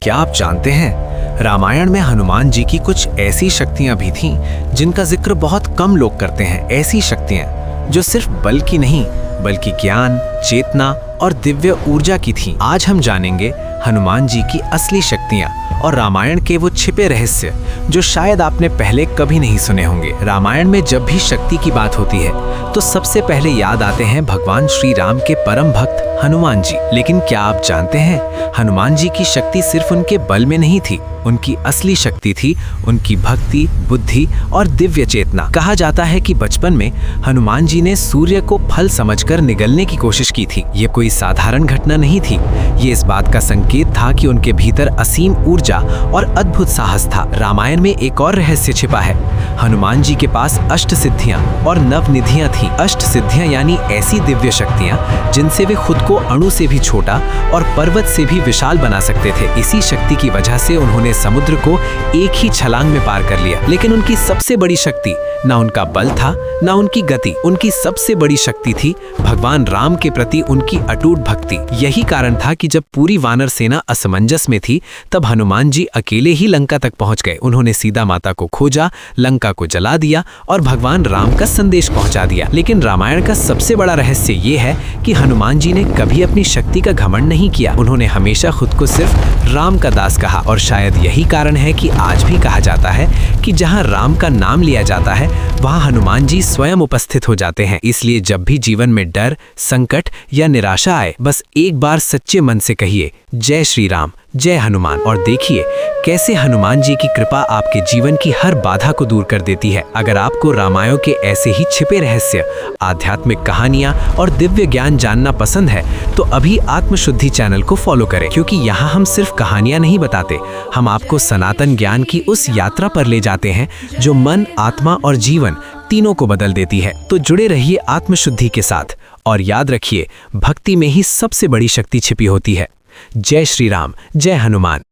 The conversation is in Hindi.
क्या आप जानते हैं, रामायण में हनुमान जी की कुछ ऐसी शक्तियां भी थीं जिनका जिक्र बहुत कम लोग करते हैं। ऐसी शक्तियां जो सिर्फ बल की नहीं बल्कि ज्ञान, चेतना और दिव्य ऊर्जा की थीं। आज हम जानेंगे हनुमान जी की असली शक्तियां और रामायण के वो छिपे रहस्य जो शायद आपने पहले कभी नहीं सुने होंगे। रामायण में जब भी शक्ति की बात होती है तो सबसे पहले याद आते हैं भगवान श्री राम के परम भक्त हनुमान जी। लेकिन क्या आप जानते हैं, हनुमान जी की शक्ति सिर्फ उनके बल में नहीं थी, उनकी असली शक्ति थी उनकी भक्ति, बुद्धि और दिव्य चेतना। कहा जाता है कि बचपन में हनुमान जी ने सूर्य को फल समझकर निगलने की कोशिश की थी। ये कोई साधारण घटना नहीं थी, ये इस बात का संकेत था कि उनके भीतर असीम ऊर्जा और अद्भुत साहस था। रामायण में एक और रहस्य छिपा है। हनुमान जी के पास अष्ट सिद्धियां और नवनिधियां थीं। अष्ट सिद्धियां यानी ऐसी दिव्य शक्तियां जिनसे वे खुद को अणु से भी छोटा और पर्वत से भी विशाल बना सकते थे। इसी शक्ति की वजह से उन्होंने समुद्र को एक ही छलांग में पार कर लिया। लेकिन उनकी सबसे बड़ी शक्ति ना उनका बल था ना उनकी गति, उनकी सबसे बड़ी शक्ति थी भगवान राम के प्रति उनकी अटूट भक्ति। यही कारण था कि जब पूरी वानर सेना असमंजस में थी तब हनुमान जी अकेले ही लंका तक पहुंच गए। उन्होंने सीता माता को खोजा, लंका को जला दिया और भगवान राम का संदेश पहुंचा दिया। लेकिन रामायण का सबसे बड़ा रहस्य ये है कि हनुमान जी ने कभी अपनी शक्ति का घमंड नहीं किया। उन्होंने हमेशा खुद को सिर्फ राम का दास कहा और शायद यही कारण है कि आज भी कहा जाता है कि जहां राम का नाम लिया जाता है वहां हनुमान जी स्वयं उपस्थित हो जाते हैं। इसलिए जब भी जीवन में डर, संकट या निराशा आए, बस एक बार सच्चे मन से कहिए जय श्री राम, जय हनुमान, और देखिए कैसे हनुमान जी की कृपा आपके जीवन की हर बाधा को दूर कर देती है। अगर आपको रामायण के ऐसे ही छिपे रहस्य, आध्यात्मिक कहानियां और दिव्य ज्ञान जानना पसंद है तो अभी आत्मशुद्धि चैनल को फॉलो करें, क्योंकि यहाँ हम सिर्फ कहानियां नहीं बताते, हम आपको सनातन ज्ञान की उस यात्रा पर ले जाते हैं जो मन, आत्मा और जीवन तीनों को बदल देती है। तो जुड़े रहिए आत्मशुद्धि के साथ और याद रखिए, भक्ति में ही सबसे बड़ी शक्ति छिपी होती है। जय श्री राम, जय हनुमान।